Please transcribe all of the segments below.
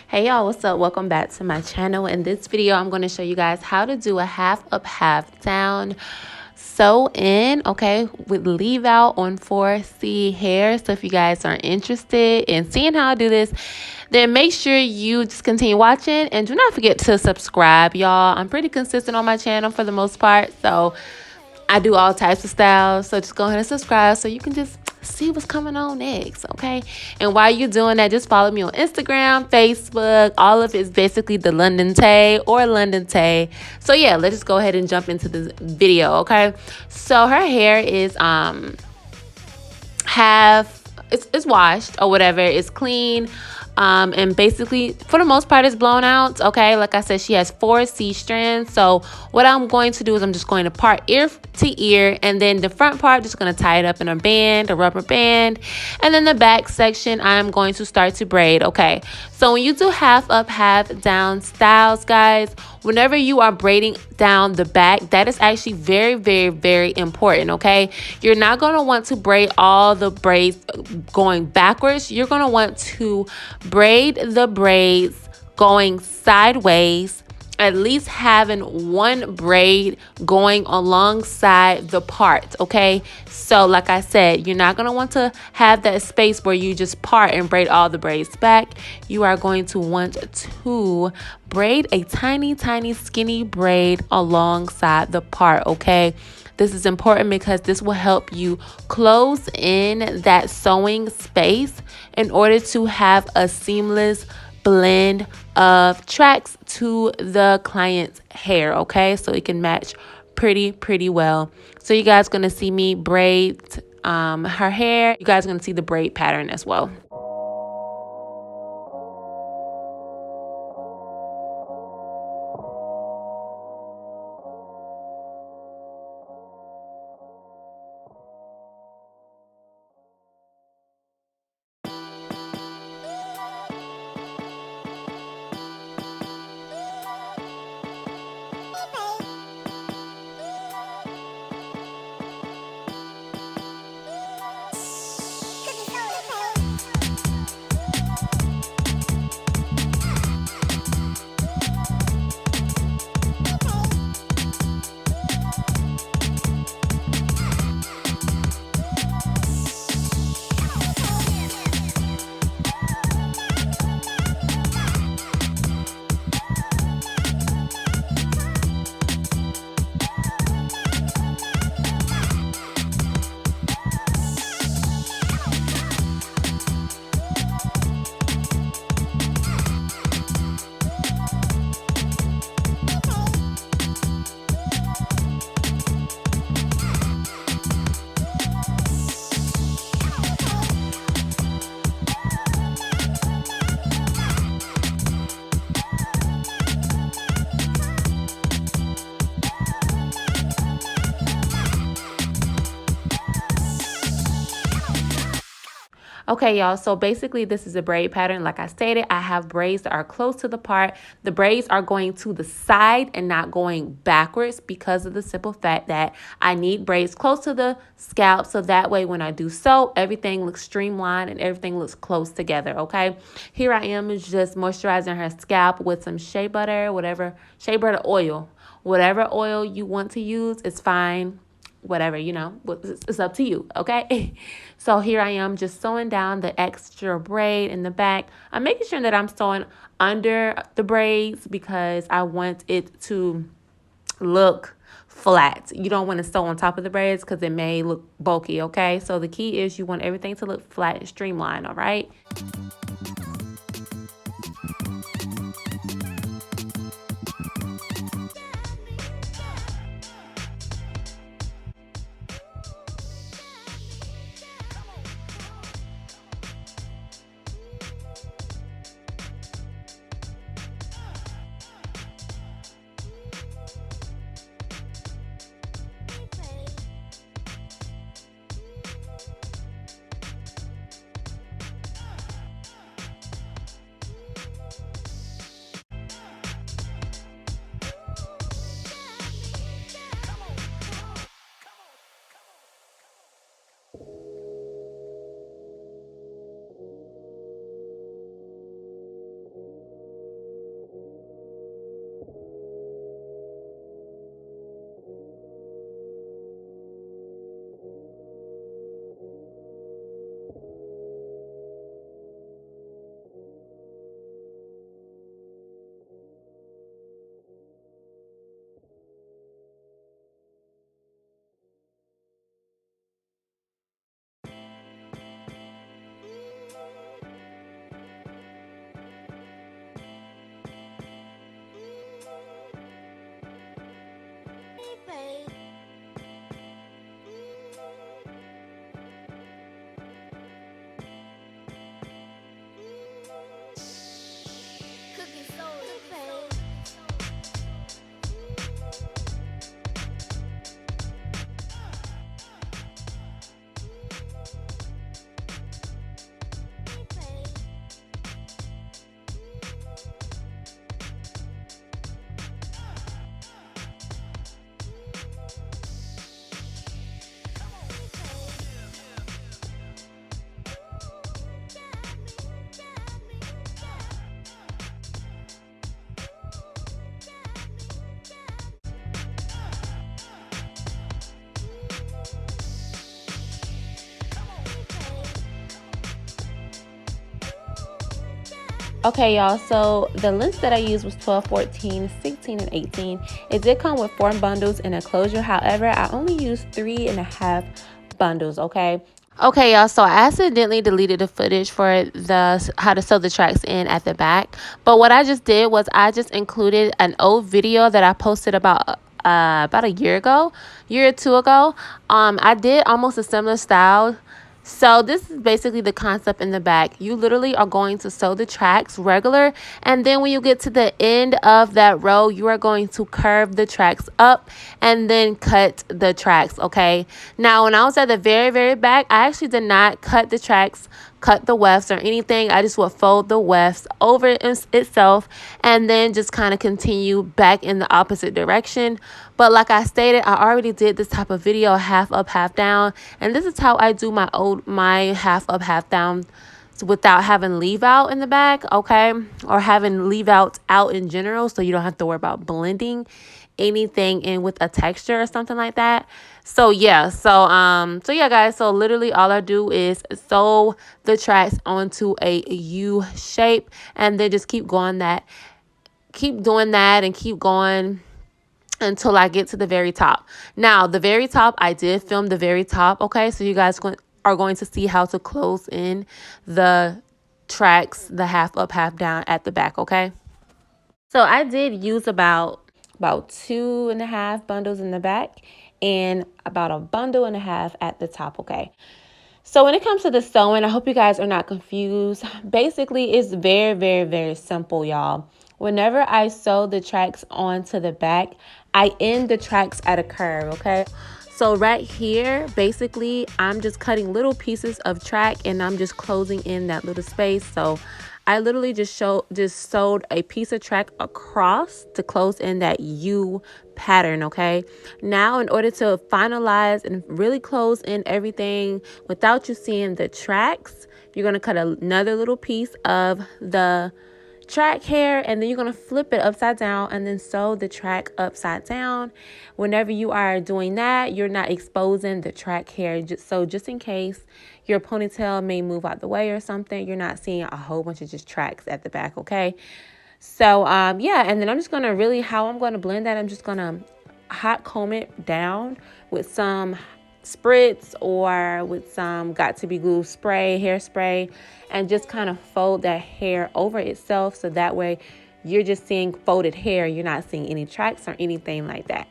Hey y'all, what's up? Welcome back to my channel. In this video, I'm going to show you guys how to do a half up, half down sew in, okay, with leave out on 4C hair. So if you guys are interested in seeing how I do this, then make sure you just continue watching and do not forget to subscribe, y'all. I'm pretty consistent on my channel for the most part, so I do all types of styles. So just go ahead and subscribe so you can just see what's coming on next, okay? And while you're doing that, just follow me on Instagram, Facebook. All of it is basically the London Tay or London Tay. So yeah, let's just go ahead and jump into the video, okay? So her hair is half, it's washed or whatever. It's clean. And basically, for the most part, it's blown out, okay? Like I said, she has 4C strands. So what I'm going to do is I'm just going to part ear to ear, and then the front part, just going to tie it up in a band, a rubber band. And then the back section, I'm going to start to braid, okay? So when you do half up, half down styles, guys, whenever you are braiding down the back, that is actually very, very, very important, okay? You're not going to want to braid all the braids going backwards. You're going to want to braid the braids going sideways, at least having one braid going alongside the part, okay? So like I said, you're not going to want to have that space where you just part and braid all the braids back. You are going to want to braid a tiny, tiny, skinny braid alongside the part, okay? This is important because this will help you close in that sewing space in order to have a seamless blend of tracks to the client's hair, okay? So it can match pretty well. So you guys going to see me braid her hair. You guys are going to see the braid pattern as well. Okay, y'all, so basically this is a braid pattern. Like I stated, I have braids that are close to the part. The braids are going to the side and not going backwards because of the simple fact that I need braids close to the scalp, so that way when I do sew, everything looks streamlined and everything looks close together, okay? Here I am is just moisturizing her scalp with some shea butter, shea butter oil. Whatever oil you want to use is fine. Whatever, you know, it's up to you, okay? So here I am just sewing down the extra braid in the back. I'm making sure that I'm sewing under the braids because I want it to look flat. You don't want to sew on top of the braids because it may look bulky, okay? So the key is you want everything to look flat and streamlined, all right? Okay, y'all, so the lengths that I used was 12, 14, 16, and 18. It did come with 4 bundles in a closure. However, I only used 3.5 bundles, okay? Okay, y'all, so I accidentally deleted the footage for the how to sew the tracks in at the back. But what I just did was I just included an old video that I posted about a year or two ago. I did almost a similar style. So this is basically the concept in the back. You literally are going to sew the tracks regular, and then when you get to the end of that row, you are going to curve the tracks up and then cut the tracks, okay? Now, when I was at the very, very back, I actually did not cut the tracks, cut the wefts or anything. I just would fold the wefts over itself and then just kind of continue back in the opposite direction. But like I stated, I already did this type of video, half up, half down, and this is how I do my half up, half down without having leave out in the back, okay? Or having leave out in general, so you don't have to worry about blending anything in with a texture or something like that. So yeah, so yeah, guys, so literally all I do is sew the tracks onto a U shape and then just keep doing that and keep going until I get to the very top. Now, the very top, I did film the very top, okay? So you guys are going to see how to close in the tracks, the half up, half down at the back, okay? So I did use about 2.5 bundles in the back and about 1.5 bundles at the top, okay? So when it comes to the sewing, I hope you guys are not confused. Basically, it's very, very, very simple, y'all. Whenever I sew the tracks onto the back, I end the tracks at a curve, okay? So right here, basically, I'm just cutting little pieces of track and I'm just closing in that little space. So I literally just sewed a piece of track across to close in that U pattern, okay? Now, in order to finalize and really close in everything without you seeing the tracks, you're going to cut another little piece of the track hair, and then you're going to flip it upside down and then sew the track upside down. Whenever you are doing that, you're not exposing the track hair, just in case your ponytail may move out the way or something, you're not seeing a whole bunch of just tracks at the back, okay? So yeah, and then I'm just going to how I'm going to blend that, I'm just going to hot comb it down with some spritz or with some got to be glue spray, hairspray, and just kind of fold that hair over itself, so that way you're just seeing folded hair, you're not seeing any tracks or anything like that.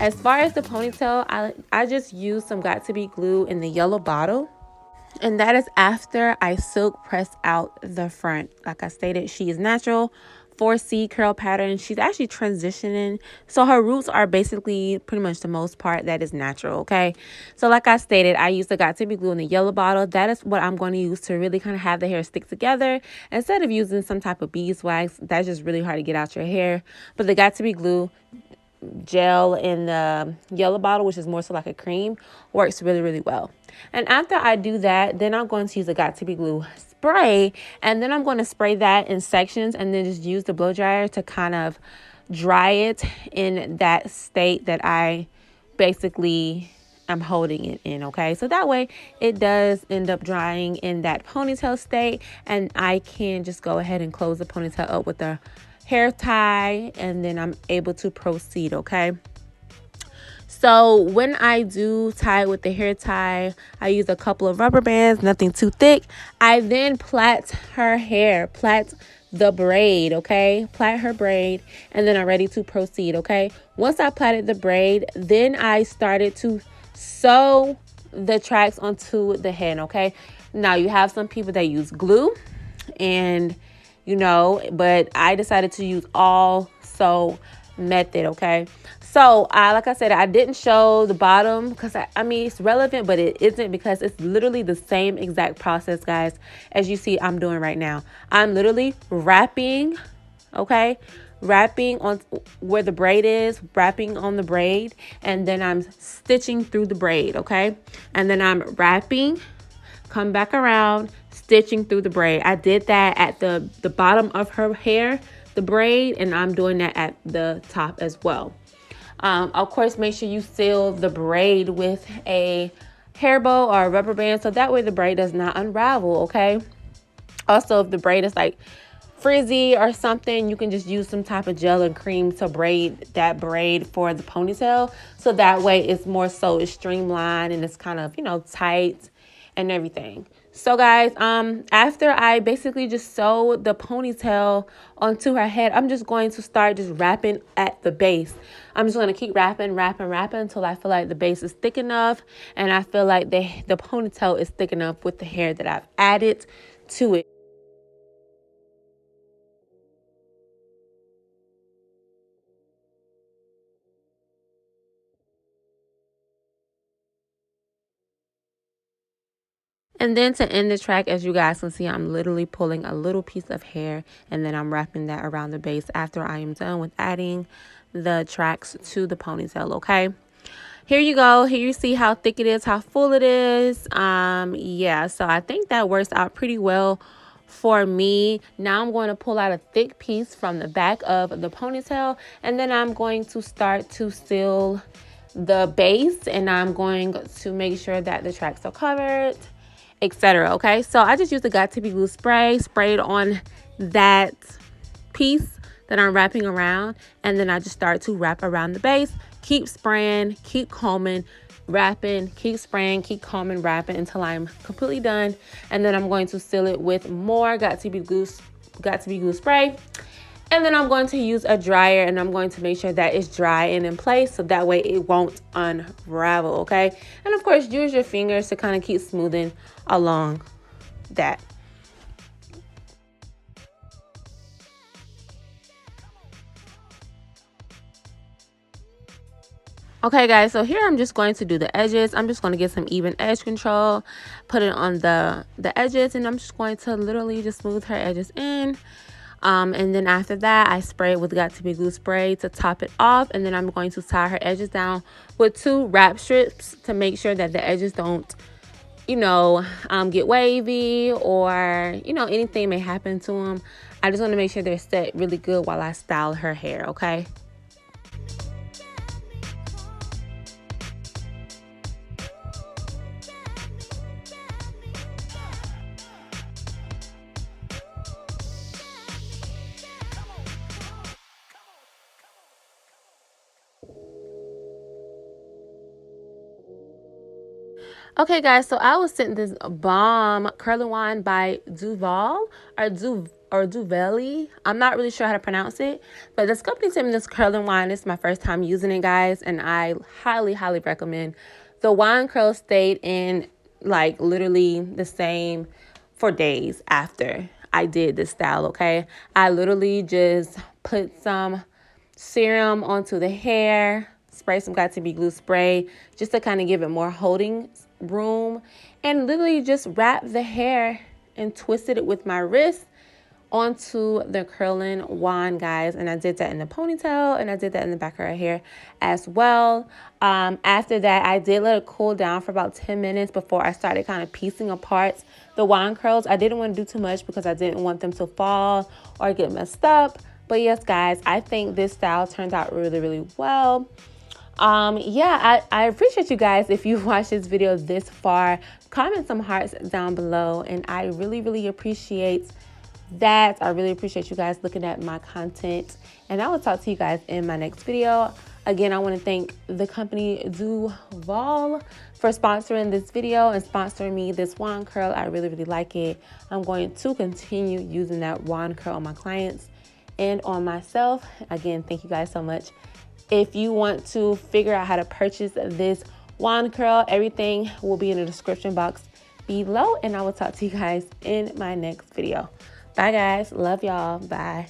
As far as the ponytail, I just used some Got To Be glue in the yellow bottle. And that is after I silk pressed out the front. Like I stated, she is natural, 4C curl pattern. She's actually transitioning. So her roots are basically pretty much the most part that is natural, okay? So like I stated, I used the Got To Be glue in the yellow bottle. That is what I'm going to use to really kind of have the hair stick together. Instead of using some type of beeswax, that's just really hard to get out your hair. But the Got To Be glue gel in the yellow bottle, which is more so like a cream, works really, really well. And after I do that, then I'm going to use a Got To Be glue spray, and then I'm going to spray that in sections and then just use the blow dryer to kind of dry it in that state that I basically am holding it in, okay? So that way it does end up drying in that ponytail state, and I can just go ahead and close the ponytail up with the hair tie, and then I'm able to proceed, okay? So when I do tie with the hair tie, I use a couple of rubber bands, nothing too thick. I then plait her hair, plait the braid, okay? Plait her braid, and then I'm ready to proceed, okay? Once I plaited the braid, then I started to sew the tracks onto the head, okay? Now you have some people that use glue, and but I decided to use all sew method, okay? So like I said, I didn't show the bottom because I mean it's relevant, but it isn't, because it's literally the same exact process, guys, as you see I'm doing right now. I'm literally wrapping, okay? Wrapping on where the braid is, wrapping on the braid, and then I'm stitching through the braid, okay? And then I'm wrapping, come back around, stitching through the braid. I did that at the bottom of her hair, the braid, and I'm doing that at the top as well. Of course, make sure you seal the braid with a hair bow or a rubber band, so that way the braid does not unravel, okay? Also, if the braid is like frizzy or something, you can just use some type of gel and cream to braid that braid for the ponytail, so that way it's more so it's streamlined and it's kind of tight and everything. So guys, after I basically just sew the ponytail onto her head, I'm just going to start just wrapping at the base. I'm just going to keep wrapping until I feel like the base is thick enough, and I feel like the ponytail is thick enough with the hair that I've added to it. And then to end the track, as you guys can see, I'm literally pulling a little piece of hair, and then I'm wrapping that around the base after I am done with adding the tracks to the ponytail, okay? Here you go. Here you see how thick it is, how full it is. Yeah, so I think that works out pretty well for me. Now I'm going to pull out a thick piece from the back of the ponytail, and then I'm going to start to seal the base, and I'm going to make sure that the tracks are covered, etc. Okay, so I just used the Got To Be glue spray, sprayed on that piece that I'm wrapping around, and then I just start to wrap around the base. Keep spraying, keep combing, wrapping, keep spraying, keep combing, wrapping until I'm completely done. And then I'm going to seal it with more Got To Be glue spray. And then I'm going to use a dryer, and I'm going to make sure that it's dry and in place, so that way it won't unravel, okay? And of course, use your fingers to kind of keep smoothing along that. Okay, guys, so here I'm just going to do the edges. I'm just going to get some even edge control, put it on the edges, and I'm just going to literally just smooth her edges in. And then after that, I spray it with Got To Be glue spray to top it off, and then I'm going to tie her edges down with 2 wrap strips to make sure that the edges don't get wavy, or anything may happen to them. I just want to make sure they're set really good while I style her hair, okay? Okay, guys, so I was sent this bomb curly wand by Duvolle, or Duvolle. I'm not really sure how to pronounce it, but this company sent me this curling wand. It's my first time using it, guys, and I highly recommend. The wand curl stayed in like literally the same for days after I did this style, okay? I literally just put some serum onto the hair, spray some got-to-be glue spray just to kind of give it more holding room, and literally just wrap the hair and twisted it with my wrist onto the curling wand, guys. And I did that in the ponytail, and I did that in the back of her hair as well. After that, I did let it cool down for about 10 minutes before I started kind of piecing apart the wand curls. I didn't want to do too much because I didn't want them to fall or get messed up. But yes, guys, I think this style turned out really well. Yeah, I appreciate you guys. If you've watched this video this far, comment some hearts down below, and I really appreciate that. I really appreciate you guys looking at my content, and I will talk to you guys in my next video. Again, I want to thank the company Duvolle for sponsoring this video and sponsoring me this wand curl. I really like it. I'm going to continue using that wand curl on my clients and on myself. Again, thank you guys so much. If you want to figure out how to purchase this wand curl, everything will be in the description box below, and I will talk to you guys in my next video. Bye, guys. Love y'all. Bye.